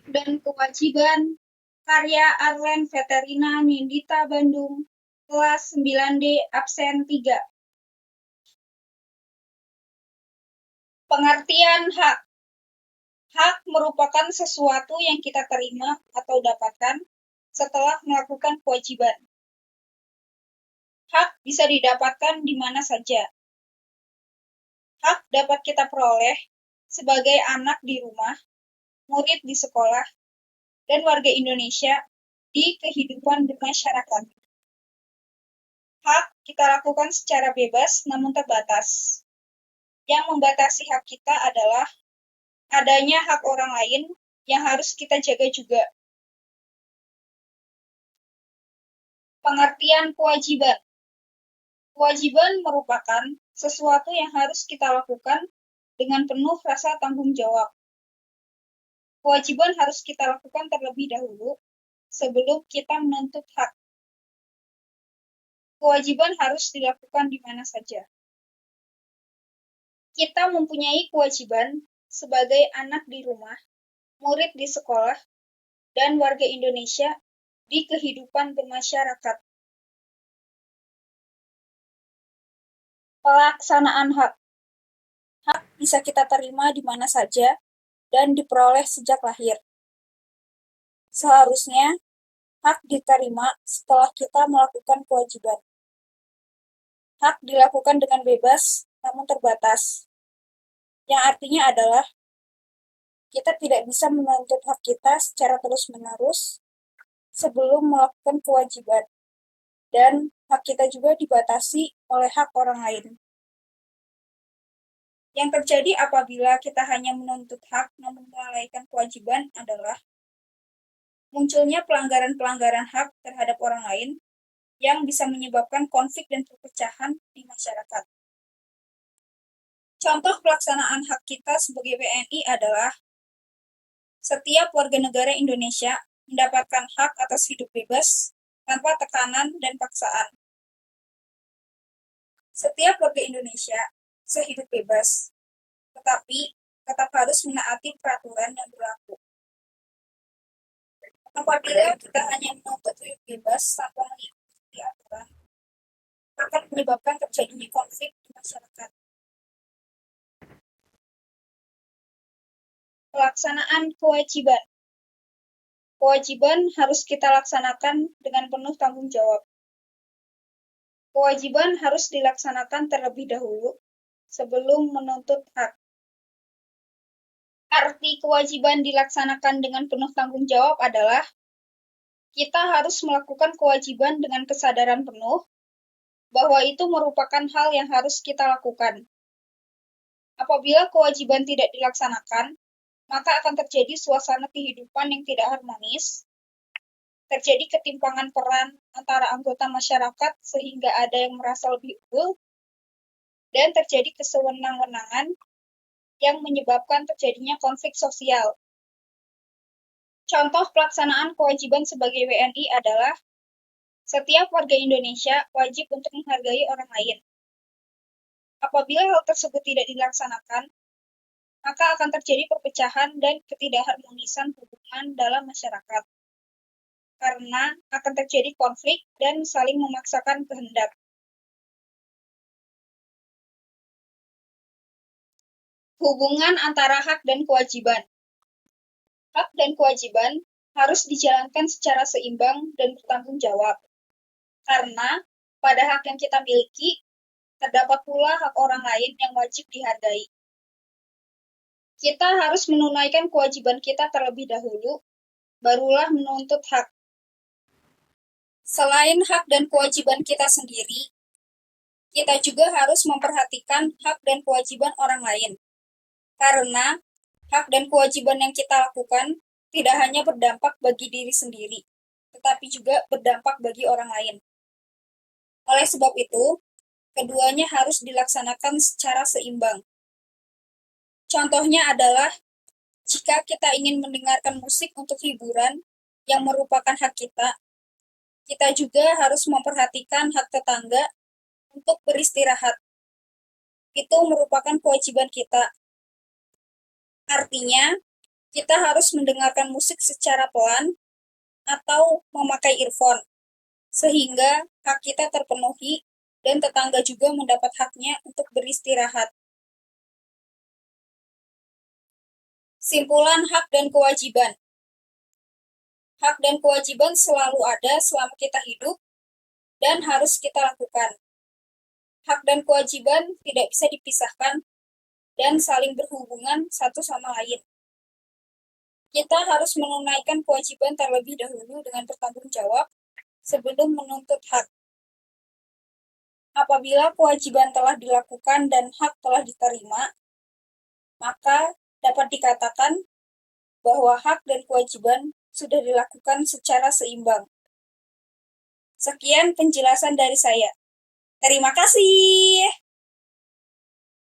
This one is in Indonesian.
dan Kewajiban, karya Arlen Veterina Nindita Bandung, kelas 9D absen 3. Pengertian hak. Hak merupakan sesuatu yang kita terima atau dapatkan setelah melakukan kewajiban. Hak bisa didapatkan di mana saja. Hak dapat kita peroleh sebagai anak di rumah, murid di sekolah, dan warga Indonesia di kehidupan bermasyarakat. Hak kita lakukan secara bebas namun terbatas. Yang membatasi hak kita adalah adanya hak orang lain yang harus kita jaga juga. Pengertian kewajiban. Kewajiban merupakan sesuatu yang harus kita lakukan dengan penuh rasa tanggung jawab. Kewajiban harus kita lakukan terlebih dahulu sebelum kita menuntut hak. Kewajiban harus dilakukan di mana saja. Kita mempunyai kewajiban sebagai anak di rumah, murid di sekolah, dan warga Indonesia di kehidupan bermasyarakat. Pelaksanaan hak. Hak bisa kita terima di mana saja dan diperoleh sejak lahir. Seharusnya hak diterima setelah kita melakukan kewajiban. Hak dilakukan dengan bebas namun terbatas. Yang artinya adalah kita tidak bisa menuntut hak kita secara terus-menerus sebelum melakukan kewajiban. Dan hak kita juga dibatasi oleh hak orang lain. Yang terjadi apabila kita hanya menuntut hak namun melalaikan kewajiban adalah munculnya pelanggaran-pelanggaran hak terhadap orang lain yang bisa menyebabkan konflik dan perpecahan di masyarakat. Contoh pelaksanaan hak kita sebagai WNI adalah setiap warga negara Indonesia mendapatkan hak atas hidup bebas tanpa tekanan dan paksaan. Setiap warga Indonesia sehidup bebas, tetapi tetap harus menaati peraturan yang berlaku. Apabila kita hanya menuntut hidup bebas tanpa mengikuti aturan, akan menyebabkan terjadinya konflik di masyarakat. Pelaksanaan kewajiban. Kewajiban harus kita laksanakan dengan penuh tanggung jawab. Kewajiban harus dilaksanakan terlebih dahulu sebelum menuntut hak. Arti kewajiban dilaksanakan dengan penuh tanggung jawab adalah kita harus melakukan kewajiban dengan kesadaran penuh bahwa itu merupakan hal yang harus kita lakukan. Apabila kewajiban tidak dilaksanakan, maka akan terjadi suasana kehidupan yang tidak harmonis, terjadi ketimpangan peran antara anggota masyarakat sehingga ada yang merasa lebih unggul, dan terjadi kesewenang-wenangan yang menyebabkan terjadinya konflik sosial. Contoh pelaksanaan kewajiban sebagai WNI adalah setiap warga Indonesia wajib untuk menghargai orang lain. Apabila hal tersebut tidak dilaksanakan, maka akan terjadi perpecahan dan ketidakharmonisan hubungan dalam masyarakat. Karena akan terjadi konflik dan saling memaksakan kehendak. Hubungan antara hak dan kewajiban. Hak dan kewajiban harus dijalankan secara seimbang dan bertanggung jawab. Karena pada hak yang kita miliki, terdapat pula hak orang lain yang wajib dihargai. Kita harus menunaikan kewajiban kita terlebih dahulu, barulah menuntut hak. Selain hak dan kewajiban kita sendiri, kita juga harus memperhatikan hak dan kewajiban orang lain. Karena hak dan kewajiban yang kita lakukan tidak hanya berdampak bagi diri sendiri, tetapi juga berdampak bagi orang lain. Oleh sebab itu, keduanya harus dilaksanakan secara seimbang. Contohnya adalah jika kita ingin mendengarkan musik untuk hiburan yang merupakan hak kita, kita juga harus memperhatikan hak tetangga untuk beristirahat. Itu merupakan kewajiban kita. Artinya, Kita harus mendengarkan musik secara pelan atau memakai earphone, sehingga hak kita terpenuhi dan tetangga juga mendapat haknya untuk beristirahat. Simpulan hak dan kewajiban. Hak dan kewajiban selalu ada selama kita hidup dan harus kita lakukan. Hak dan kewajiban tidak bisa dipisahkan dan saling berhubungan satu sama lain. Kita harus menunaikan kewajiban terlebih dahulu dengan bertanggung jawab sebelum menuntut hak. Apabila kewajiban telah dilakukan dan hak telah diterima, maka dapat dikatakan bahwa hak dan kewajiban sudah dilakukan secara seimbang. Sekian penjelasan dari saya. Terima kasih.